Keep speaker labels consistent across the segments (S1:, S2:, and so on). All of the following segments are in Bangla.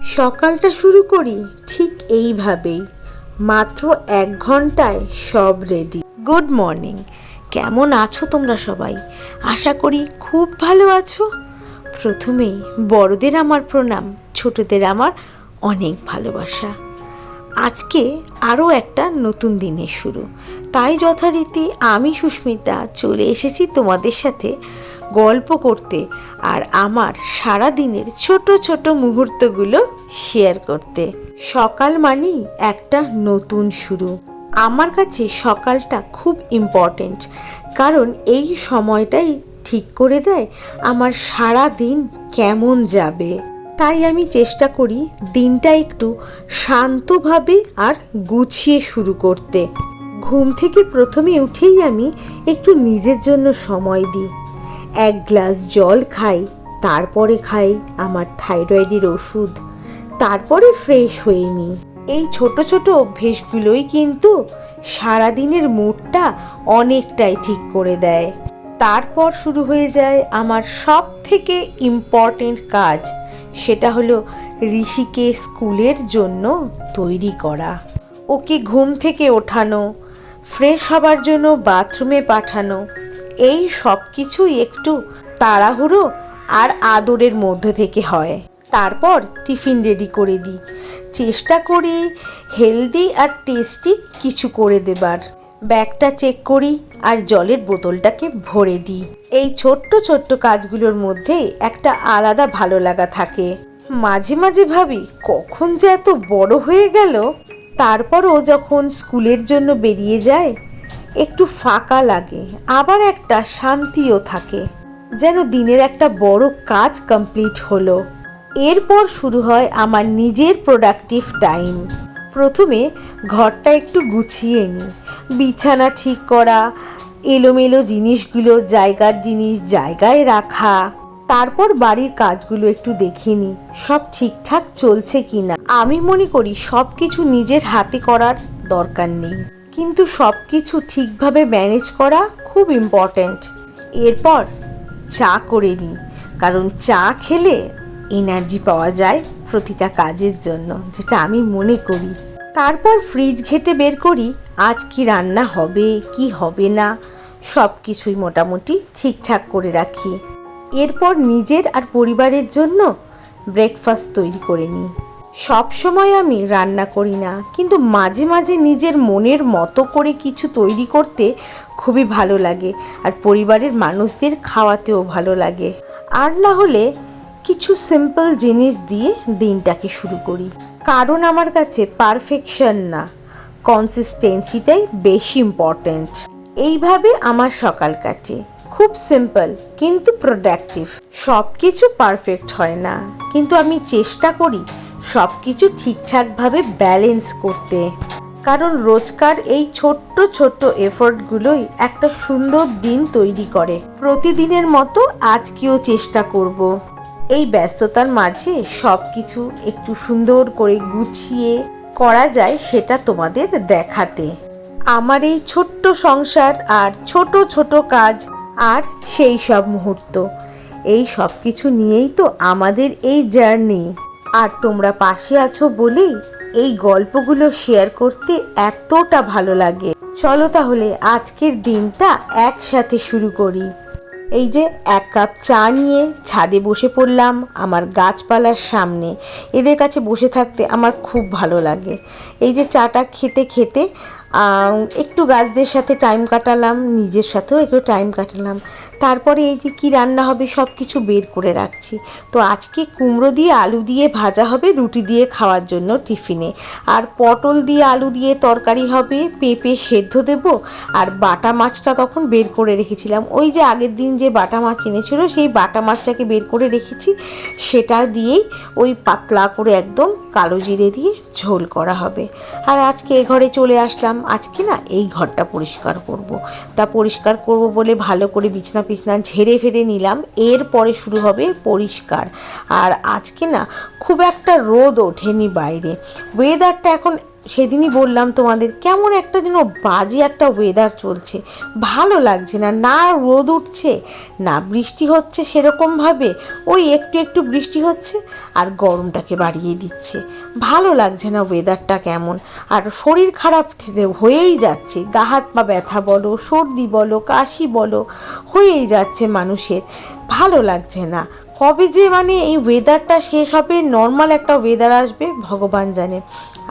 S1: সকালটা শুরু করি ঠিক এইভাবেই, মাত্র 1 ঘন্টায় সব রেডি। গুড মর্নিং, কেমন আছো তোমরা সবাই? আশা করি খুব ভালো আছো। প্রথমেই বড়দের আমার প্রণাম, ছোটদের আমার অনেক ভালোবাসা। আজকে আরও একটা নতুন দিনের শুরু, তাই যথারীতি আমি সুস্মিতা চলে এসেছি তোমাদের সাথে গল্প করতে আর আমার সারা দিনের ছোট ছোট মুহূর্তগুলো শেয়ার করতে। সকাল মানেই একটা নতুন শুরু। আমার কাছে সকালটা খুব ইম্পর্টেন্ট, কারণ এই সময়টাই ঠিক করে দেয় আমার সারা দিন কেমন যাবে। তাই আমি চেষ্টা করি দিনটা একটু শান্তভাবে আর গুছিয়ে শুরু করতে। ঘুম থেকে প্রথমে উঠেই আমি একটু নিজের জন্য সময় দিই। 1 গ্লাস জল খাই, তারপরে খাই আমার থাইরয়েডের ওষুধ, তারপরে ফ্রেশ হয়ে নিই। এই ছোট ছোট অভ্যেসগুলোই কিন্তু সারাদিনের মুডটা অনেকটাই ঠিক করে দেয়। তারপর শুরু হয়ে যায় আমার সব থেকে ইম্পর্টেন্ট কাজ, সেটা হলো ঋষিকে স্কুলের জন্য তৈরি করা, ওকে ঘুম থেকে ওঠানো, ফ্রেশ হবার জন্য বাথরুমে পাঠানো। এই সব কিছুই একটু তাড়াহুড়ো আর আদরের মধ্য থেকে হয়। তারপর টিফিন রেডি করে দিই, চেষ্টা করি হেলদি আর টেস্টি কিছু করে দেবার। ব্যাগটা চেক করি আর জলের বোতলটাকে ভরে দিই। এই ছোট্ট ছোট্ট কাজগুলোর মধ্যে একটা আলাদা ভালো লাগা থাকে। মাঝে মাঝে ভাবি কখন যে এত বড় হয়ে গেল। তারপরও যখন স্কুলের জন্য বেরিয়ে যায় একটু ফাঁকা লাগে, আবার একটা শান্তিও থাকে, যেন দিনের একটা বড় কাজ কমপ্লিট হলো। এরপর শুরু হয় আমার নিজের প্রোডাক্টিভ টাইম। প্রথমে ঘরটা একটু গুছিয়ে নিই, বিছানা ঠিক করা, এলোমেলো জিনিসগুলো জায়গার জিনিস জায়গায় রাখা। তারপর বাড়ির কাজগুলো একটু দেখে নিই সব ঠিকঠাক চলছে কিনা। আমি মনে করি সব কিছু নিজের হাতে করার দরকার নেই, কিন্তু সব কিছু ঠিকভাবে ম্যানেজ করা খুব ইম্পর্ট্যান্ট। এরপর চা করে নিই, কারণ চা খেলে এনার্জি পাওয়া যায় প্রতিটা কাজের জন্য, যেটা আমি মনে করি। তারপর ফ্রিজ ঘেঁটে বের করি আজ কি রান্না হবে কি হবে না, সব কিছুই মোটামুটি ঠিকঠাক করে রাখি। এরপর নিজের আর পরিবারের জন্য ব্রেকফাস্ট তৈরি করে নিই। সব সময় আমি রান্না করি না, কিন্তু মাঝে মাঝে নিজের মনের মতো করে কিছু তৈরি করতে খুবই ভালো লাগে, আর পরিবারের মানুষদের খাওয়াতেও ভালো লাগে। আর না হলে কিছু সিম্পল জিনিস দিয়ে দিনটাকে শুরু করি, কারণ আমার কাছে পারফেকশন না, কনসিস্টেন্সিটাই বেশি ইম্পর্ট্যান্ট। এইভাবে আমার সকাল কাটে, খুব সিম্পল কিন্তু প্রোডাক্টিভ। সব কিছু পারফেক্ট হয় না, কিন্তু আমি চেষ্টা করি সব কিছু ঠিকঠাকভাবে ব্যালেন্স করতে, কারণ রোজকার এই ছোট্ট ছোট্ট এফোর্টগুলোই একটা সুন্দর দিন তৈরি করে। প্রতিদিনের মতো আজকেও চেষ্টা করব এই ব্যস্ততার মাঝে সব কিছু একটু সুন্দর করে গুছিয়ে করা যায় সেটা তোমাদের দেখাতে। আমার এই ছোট্ট সংসার আর ছোট ছোট কাজ আর সেই সব মুহূর্ত, এই সব কিছু নিয়েই তো আমাদের এই জার্নি। আর তোমরা পাশে আছো বলেই এই গল্পগুলো শেয়ার করতে এতটা ভালো লাগে। চলো তাহলে আজকের দিনটা একসাথে শুরু করি। এই যে 1 কাপ চা নিয়ে ছাদে বসে পড়লাম আমার গাছপালার সামনে। এদের কাছে বসে থাকতে আমার খুব ভালো লাগে। এই যে চাটা খেতে খেতে একটু গাছদের সাথে টাইম কাটালাম, নিজের সাথেও একটু টাইম কাটালাম। তারপরে এই যে কি রান্না হবে সব কিছু বের করে রাখছি। তো আজকে কুমড়ো দিয়ে আলু দিয়ে ভাজা হবে রুটি দিয়ে খাওয়ার জন্য টিফিনে, আর পটল দিয়ে আলু দিয়ে তরকারি হবে, পেঁপে সেদ্ধ দেব, আর বাটা মাছটা তখন বের করে রেখেছিলাম। ওই যে আগের দিন যে বাটা মাছ এনেছিল সেই বাটা মাছটাকে বের করে রেখেছি, সেটা দিয়েই ওই পাতলা করে একদম কালো জিরে দিয়ে ঝোল করা হবে। আর আজকে এ ঘরে চলে আসলাম, আজকে না এই ঘরটা পরিষ্কার করব। তা পরিষ্কার করব বলে ভালো করে বিছনা পিছনা ঝেড়ে ফেড়ে নিলাম, এরপরে শুরু হবে পরিষ্কার। আর আজকে না খুব একটা রোদ ওঠেনি বাইরে, ওয়েদারটা এখন সেদিনই বললাম তোমাদের কেমন একটা যেন বাজে একটা ওয়েদার চলছে, ভালো লাগছে না, না রোদ উঠছে না বৃষ্টি হচ্ছে সেরকমভাবে, ওই একটু একটু বৃষ্টি হচ্ছে আর গরমটাকে বাড়িয়ে দিচ্ছে, ভালো লাগছে না ওয়েদারটা কেমন। আর শরীর খারাপ হয়েই যাচ্ছে, গা হাত পা ব্যথা বলো, সর্দি বলো, কাশি বলো, হয়েই যাচ্ছে মানুষের, ভালো লাগছে না। কবে যে মানে এই ওয়েদারটা শেষ হবে, নর্মাল একটা ওয়েদার আসবে ভগবান জানে।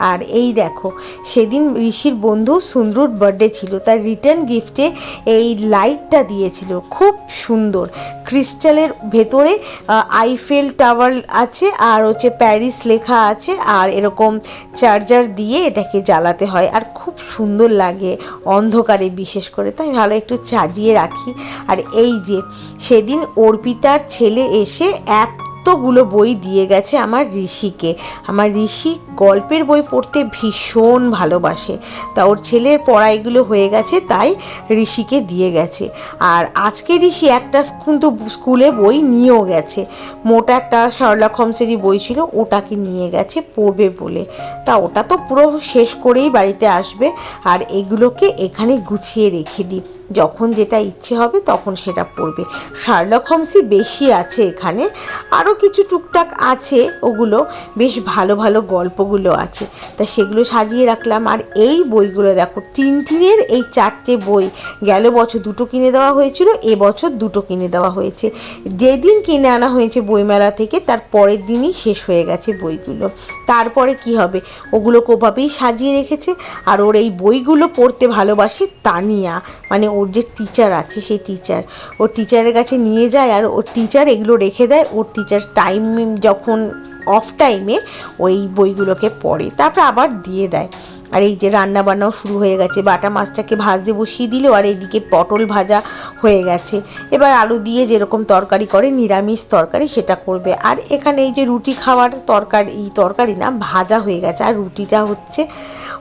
S1: আর এই দেখো সেদিন ঋষির বন্ধু সুন্দর বার্থডে ছিল, তার রিটার্ন গিফটে এই লাইটটা দিয়েছিল, খুব সুন্দর ক্রিস্টালের ভেতরে আইফেল টাওয়ার আছে আর হচ্ছে প্যারিস লেখা আছে, আর এরকম চার্জার দিয়ে এটাকে জ্বালাতে হয় আর খুব সুন্দর লাগে অন্ধকারে বিশেষ করে, তাই ভালো একটু সাজিয়ে রাখি। আর এই যে সেদিন অর্পিতার ছেলে এসে এতগুলো বই দিয়ে গেছে আমার ঋষিকে। আমার ঋষি গল্পের বই পড়তে ভীষণ ভালোবাসে, তা ওর ছেলের পড়াইগুলো হয়ে গেছে তাই ঋষিকে দিয়ে গেছে। আর আজকে ঋষি একটা কিন্তু স্কুলে বই নিয়েও গেছে, মোটা একটা শার্লক হোমসেরই বই ছিল, ওটাকে নিয়ে গেছে পড়বে বলে। তা ওটা তো পুরো শেষ করেই বাড়িতে আসবে, আর এগুলোকে এখানে গুছিয়ে রেখে দিই, যখন যেটা ইচ্ছে হবে তখন সেটা পড়বে। শার্লক হোমসই বেশি আছে এখানে, আরও কিছু টুকটাক আছে, ওগুলো বেশ ভালো ভালো গল্পগুলো আছে, তা সেগুলো সাজিয়ে রাখলাম। আর এই বইগুলো দেখো, টিনটিনের এই 4টে বই, গেল বছর 2টো কিনে দেওয়া হয়েছিল, এবছর 2টো কিনে দেওয়া হয়েছে। যেদিন কিনে আনা হয়েছে বইমেলা থেকে তার পরের দিনই শেষ হয়ে গেছে বইগুলো। তারপরে কি হবে, ওগুলো ওভাবেই সাজিয়ে রেখেছে। আর ওর এই বইগুলো পড়তে ভালোবাসে তানিয়া, মানে ওর যে টিচার আছে সেই টিচার, ওর টিচারের কাছে নিয়ে যায় আর ওর টিচার এগুলো রেখে দেয়, ওর টিচার টাইম যখন অফ টাইমে ওই বইগুলোকে পড়ে, তারপর আবার দিয়ে দেয়। আর এই যে রান্না বান্নাও শুরু হয়ে গেছে, বাটা মাছটাকে ভাজতে বসিয়ে দিল, আর এইদিকে পটল ভাজা হয়ে গেছে, এবার আলু দিয়ে যেরকম তরকারি করে নিরামিষ তরকারি সেটা করবে। আর এখানে এই যে রুটি খাওয়ার তরকারি না ভাজা হয়ে গেছে, আর রুটিটা হচ্ছে,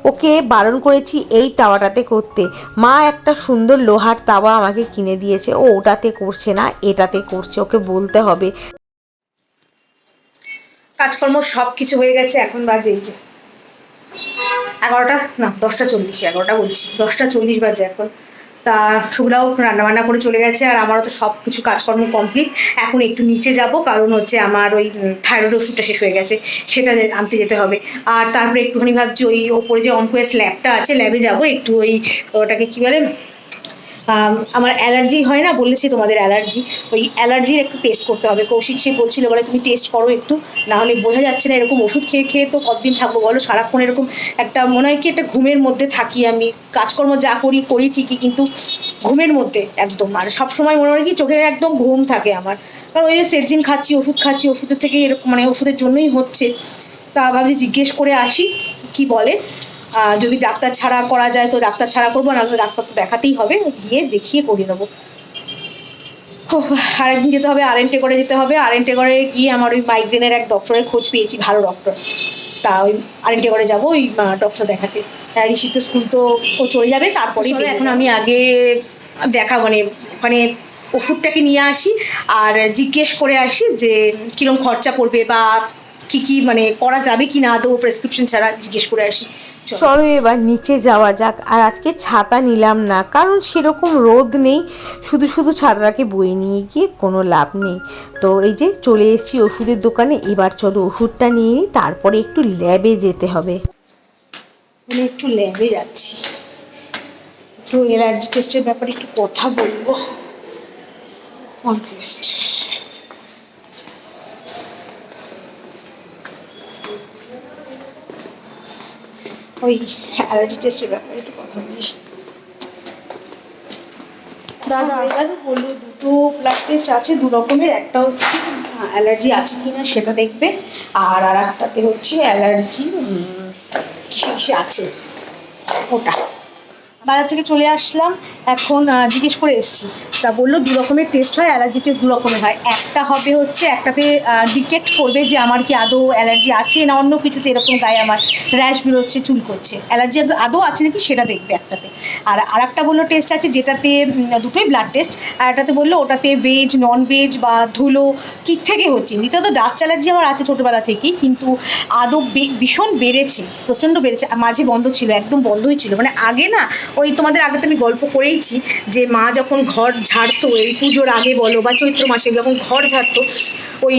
S1: ওকে বারণ করেছি এই তাওয়াটাতে করতে, মা একটা সুন্দর লোহার তাওয়া আমাকে কিনে দিয়েছে, ও ওটাতে করছে না এটাতে করছে, ওকে বলতে হবে। কাজকর্ম সব কিছু হয়ে গেছে, এখন বাজে এই যে 11টা, না 10টা 40, 11টা বলছি, 10টা 40 বাজে এখন। তা শুভরাও রান্নাবান্না করে চলে গেছে, আর আমারও তো সব কিছু কাজকর্ম কমপ্লিট। এখন একটু নিচে যাব, কারণ হচ্ছে আমার ওই থাইরয়েড ওষুধটা শেষ হয়ে গেছে, সেটা আনতে যেতে হবে। আর তারপরে একটুখানি ভাবছি ওই ওপরে যে অনকোয়েস ল্যাবটা আছে, ল্যাবে যাব একটু, ওই ওটাকে কী বলে, আমার অ্যালার্জি হয় না বলেছি তোমাদের, অ্যালার্জি, ওই অ্যালার্জির একটু টেস্ট করতে হবে। কৌশিক সে বলছিল, বলে তুমি টেস্ট করো একটু, না হলে বোঝা যাচ্ছে না, এরকম ওষুধ খেয়ে খেয়ে তো কতদিন থাকবো বলো, সারাক্ষণ এরকম একটা মনে হয় কি একটা ঘুমের মধ্যে থাকি আমি, কাজকর্ম যা করি ঠিকই, কিন্তু ঘুমের মধ্যে একদম। আর সবসময় মনে হয় কি চোখে একদম ঘুম থাকে আমার, কারণ ওই যে সেরজিন খাচ্ছি, ওষুধ খাচ্ছি, ওষুধের থেকে এরকম মানে ওষুধের জন্যই হচ্ছে। তা ভাবছি জিজ্ঞেস করে আসি কি বলে, যদি ডাক্তার ছাড়া করা যায় তো ডাক্তার ছাড়া করবো, নাহলে ডাক্তার তো দেখাতেই হবে, গিয়ে দেখিয়ে করিয়ে নেবো। আরেকদিন যেতে হবে, আরএনটে করে যেতে হবে, আরএনটে করে গিয়ে আমার ওই মাইগ্রেনের এক ডক্টরের খোঁজ পেয়েছি, ভালো ডক্টর, তা ওই আরএনটে করে যাবো ওই ডক্টর দেখাতে। ঋষি তো স্কুল তো ও চলে যাবে, তারপরে এখন আমি আগে মানে ওখানে ওষুধটাকে নিয়ে আসি আর জিজ্ঞেস করে আসি যে কীরকম খরচা পড়বে, বা কী মানে করা যাবে কি না, তো প্রেসক্রিপশন ছাড়া জিজ্ঞেস করে আসি। চলো এবার নিচে যাওয়া যাক। আর আজকে ছাতা নিলাম না, কারণ সেরকম রোদ নেই, শুধু শুধু ছাতাটাকে বয়ে নিয়ে গিয়ে কোনো লাভ নেই। তো এই যে চলে এসেছি ওষুধের দোকানে, এবার চলো ওষুধটা নিয়ে নিই, তারপরে একটু ল্যাবে যেতে হবে। মানে একটু ল্যাবে যাচ্ছি, একটু অ্যালার্জি টেস্টের ব্যাপারে একটু কথা বলবো। ওই অ্যালার্জি টেস্টের ব্যাপারে একটু কথা বলি। দাদা বললো 2টো ব্লাড টেস্ট আছে, 2 রকমের, একটা হচ্ছে অ্যালার্জি আছে কিনা সেটা দেখবে, আর একটাতে হচ্ছে অ্যালার্জি কিসে আছে ওটা।
S2: বাজার থেকে চলে আসলাম, এখন জিজ্ঞেস করে এসেছি। তা বললো 2 রকমের টেস্ট হয়, অ্যালার্জি টেস্ট 2 রকমের হয়। একটা হবে হচ্ছে একটাতে ডিটেক্ট করবে যে আমার কি আদৌ অ্যালার্জি আছে না অন্য কিছুতে এরকম গায়ে আমার র্যাশ বেরোচ্ছে, চুল করছে, অ্যালার্জি আদৌ আছে নাকি সেটা দেখবে একটাতে। আর আরেকটা বললো টেস্ট আছে যেটাতে দুটোই ব্লাড টেস্ট, আর একটাতে বললো ওটাতে ভেজ নন ভেজ বা ধুলো কী থেকে হচ্ছে। এমনিতে তো ডাস্ট অ্যালার্জি আমার আছে ছোটোবেলা থেকেই, কিন্তু আদৌ ভীষণ বেড়েছে, প্রচণ্ড বেড়েছে। মাঝে বন্ধ ছিল, একদম বন্ধই ছিল। মানে আগে না, ওই তোমাদের আগে তো আমি গল্প করেইছি যে মা যখন ঘর ঝাড়তো, এই পুজোর আগে বলো বা চৈত্র মাসে যখন ঘর ঝাড়তো, ওই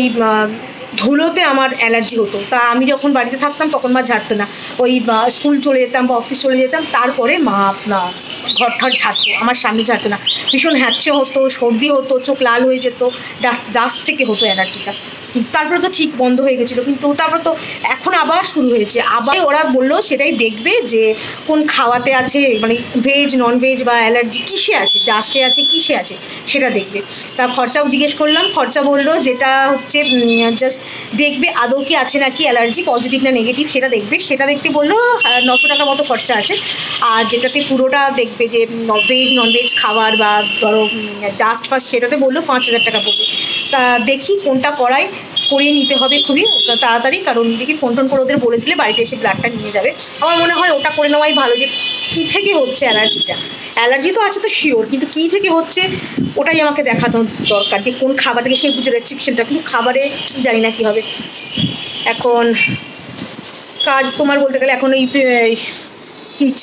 S2: ধুলোতে আমার অ্যালার্জি হতো। তা আমি যখন বাড়িতে থাকতাম তখন মা ঝাড়তো না, ওই স্কুল চলে যেতাম বা অফিস চলে যেতাম, তারপরে মা ঘর ঠর ঝাড়তো, আমার সামনে ঝাড়তো না। ভীষণ হ্যাঁচে হতো, সর্দি হতো, চোখ লাল হয়ে যেত, ডাস্ট থেকে হতো অ্যালার্জিটা। কিন্তু তারপরে তো ঠিক বন্ধ হয়ে গেছিলো, কিন্তু তারপরে তো এখন আবার শুরু হয়েছে। আবার ওরা বললো সেটাই দেখবে যে কোন খাওয়াতে আছে, মানে ভেজ নন ভেজ বা অ্যালার্জি কিসে আছে, ডাস্টে আছে কিসে আছে সেটা দেখবে। তা খরচাও জিজ্ঞেস করলাম, খরচা বললো যেটা হচ্ছে জাস্ট দেখবে আদৌ কি আছে নাকি অ্যালার্জি, পজিটিভ না নেগেটিভ সেটা দেখবে। সেটা দেখতে বললো 900 টাকা মতো খরচা আছে। আর যেটাতে পুরোটা দেখবে যে ভেজ নন ভেজ খাবার বা ধরো ডাস্ট ফাস্ট, সেটাতে বললো 5000 টাকা পড়বে। তা দেখি কোনটা করিয়ে নিতে হবে খুবই তাড়াতাড়ি, কারণ দেখি ফোন টোন করে ওদের বলে দিলে বাড়িতে এসে ব্লাডটা নিয়ে যাবে। আমার মনে হয় ওটা করে নেওয়াই ভালো, যে কী থেকে হচ্ছে অ্যালার্জিটা। অ্যালার্জি তো আছে তো শিওর, কিন্তু কী থেকে হচ্ছে ওটাই আমাকে দেখানো দরকার, যে কোন খাবার থেকে সেই বুঝে রেস্ট্রিকশনটা। কিন্তু খাবারে জানি না কী হবে। এখন কাজ তোমার বলতে গেলে এখন এই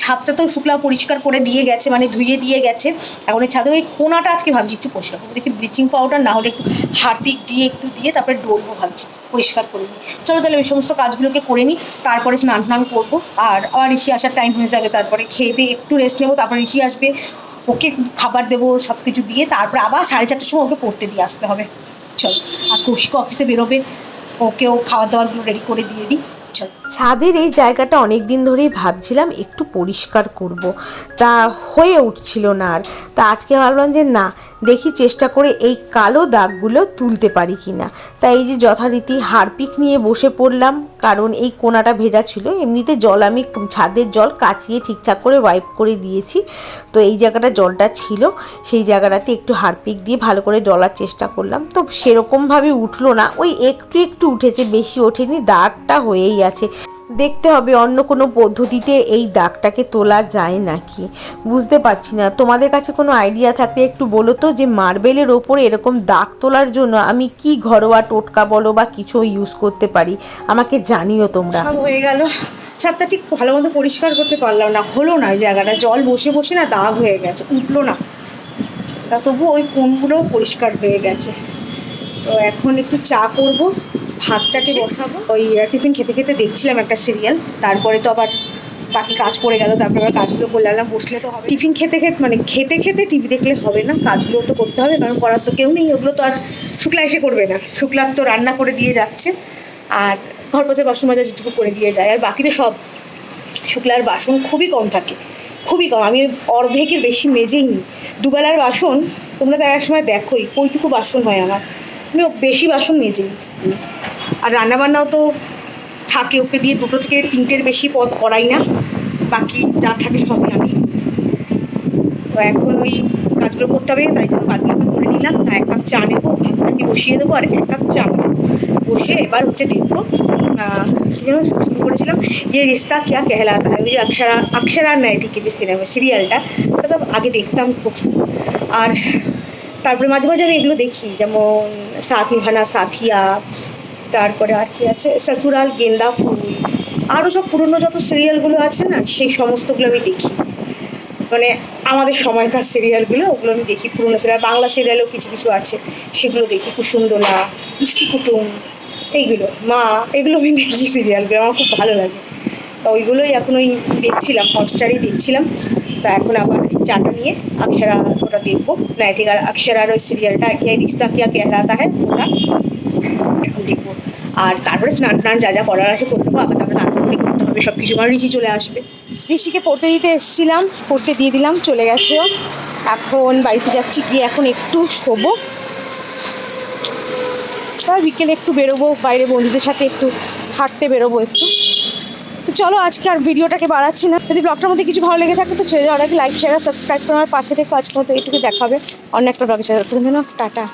S2: ছাদটা তো শুক্লা পরিষ্কার করে দিয়ে গেছে, মানে ধুয়ে দিয়ে গেছে। এখন এই ছাদে ওই কোনাটা আজকে ভাবছি একটু পরিষ্কার করবো, দেখি ব্লিচিং পাউডার না হলে একটু হারপিক দিয়ে তারপরে ডলবো ভাবছি, পরিষ্কার করে নিই। চলো তাহলে ওই সমস্ত কাজগুলোকে করে নিই, তারপরে স্নান করবো। আর আবার ঋষি আসার টাইম হয়ে যাবে, তারপরে খেয়ে দিয়ে একটু রেস্ট নেবো, তারপরে ঋষি আসবে, ওকে খাবার দেবো সব কিছু দিয়ে, তারপরে আবার 4:30টার সময় ওকে পড়তে দিয়ে আসতে হবে। চলো, আর কৌশিক অফিসে বেরোবে, ওকেও খাবার দাবারগুলো রেডি করে দিয়ে দিই।
S1: ছাদের এই জায়গাটা অনেক দিন ধরেই ভাবছিলাম একটু পরিষ্কার করব, তা হয়ে উঠছিল না আর। তা আজকে ভাবলাম যে না, দেখি চেষ্টা করে এই কালো দাগগুলো তুলতে পারি কি না। তাই এই যে যথারীতি হারপিক নিয়ে বসে পড়লাম, কারণ এই কোনাটা ভেজা ছিল। এমনিতে জল আমি ছাদের জল কাচিয়ে ঠিকঠাক করে ওয়াইপ করে দিয়েছি, তো এই জায়গাটা জলটা ছিল, সেই জায়গাটাতে একটু হারপিক দিয়ে ভালো করে ডলার চেষ্টা করলাম। তো সেরকমভাবে উঠলো না, ওই একটু একটু উঠেছে, বেশি ওঠেনি, দাগটা হয়েই আছে। দেখতে হবে অন্য কোনো পদ্ধতিতে এই দাগটাকে তোলা যায় নাকি, বুঝতে পারছি না। তোমাদের কাছে কোনো আইডিয়া থাকলে একটু বলো তো, যে মার্বেলের ওপরে এরকম দাগ তোলার জন্য আমি কি ঘরোয়া টোটকা বলো বা কিছু ইউজ করতে পারি, আমাকে জানিও তোমরা।
S2: সব হয়ে গেল, ছাদটা ঠিক ভালো মতো পরিষ্কার করতে পারলাম না, হলো না। এই জায়গাটা জল বসে বসে না দাগ হয়ে গেছে, উঠলো না। তা তবু ওই কোণগুলোও পরিষ্কার হয়ে গেছে। তো এখন একটু চা করবো, ভাতটাকে বসাবো। ওই টিফিন খেতে খেতে দেখছিলাম একটা সিরিয়াল, তারপরে তো আবার বাকি কাজ পড়ে গেল, তারপরে আবার কাজগুলো করলাম। বসলে তো হবে, টিফিন খেতে খেতে টিভি দেখলে হবে না, কাজগুলো তো করতে হবে, কারণ করার তো কেউ নেই। ওগুলো তো আর শুক্লা এসে করবে না, শুক্লার তো রান্না করে দিয়ে যাচ্ছে, আর ঘর পোছা বাসন মাজা যেটুকু করে দিয়ে যায়, আর বাকি তো সব শুক্লার বাসন খুবই কম থাকে, খুবই কম। আমি অর্ধেকের বেশি মেজেই নিই। দুবেলার বাসন তোমরা তো এক সময় দেখোই ওইটুকু বাসন হয় আমার, আমি বেশি বাসন মেজে নিই। আর রান্নাবান্নাও তো থাকে, ওকে দিয়ে 2 থেকে 3টের বেশি পদ করাই না, বাকি যা থাকে সবই আমি। তো এখন ওই কাজগুলো করতে হবে, তাই জন্য কাজগুলোকে করে নিলাম। তা 1 কাপ চা নেবো, ভাতটাকে বসিয়ে দেবো, আর 1 কাপ চা নেবো। বসে এবার হচ্ছে দেখবো কী যেন শুরু করেছিলাম, যে রিস্তা কিয়া কেহলাতা হয়, ওই যে অক্ষরা নাইটিকে যে সিরিয়ালটা, ওটা তো আগে দেখতাম খুব। আর তারপরে মাঝে মাঝে আমি এগুলো দেখি, যেমন সাথ নিভানা সাথিয়া, তারপরে আর কি আছে সসুরাল গেন্দা ফুল, আরও সব পুরনো যত সিরিয়ালগুলো আছে না, সেই সমস্তগুলো আমি দেখি। মানে আমাদের সময়কার সিরিয়ালগুলো, ওগুলো আমি দেখি, পুরনো সিরিয়াল। বাংলা সিরিয়ালও কিছু কিছু আছে, সেগুলো দেখি। কুসুমদোলা, মিষ্টি কুটুম, এইগুলো মা, এগুলো আমি দেখি সিরিয়ালগুলো, আমার খুব ভালো লাগে। তো ওইগুলোই এখন ওই দেখছিলাম, হটস্টারই দেখছিলাম। তা এখন আবার চাটা নিয়ে অক্ষরা ওটা দেখবো, নাইটিকার অক্ষরার ওই সিরিয়ালটা, রিস্তা কিয়া কেহলাতা হ্যায়, ওটা এখন দেখবো। আর তারপরে স্নান যা যা করার আছে করে নেবো, আবার তারপরে তাড়াতাড়ি করতে হবে সব কিছু, কারণ ঋষি চলে আসবে। ঋষিকে পড়তে দিতে এসেছিলাম, পড়তে দিয়ে দিলাম, চলে গেছে ও। এখন বাড়িতে যাচ্ছি, গিয়ে এখন একটু শোবো, তার বিকেলে একটু বেরোবো বাইরে, বন্ধুদের সাথে একটু হাঁটতে বেরোবো একটু। তো চলো আজকে আর ভিডিওটাকে বাড়াচ্ছি না। যদি ব্লগটার মধ্যে কিছু ভালো লেগে থাকে তো ছেড়ে যাওয়ার আগে লাইক শেয়ার সাবস্ক্রাইব করে আমার পাশে থেকে আজকে মতো এইটুকু দেখাবে অন্য একটা ব্লগের সাথে। টাটা।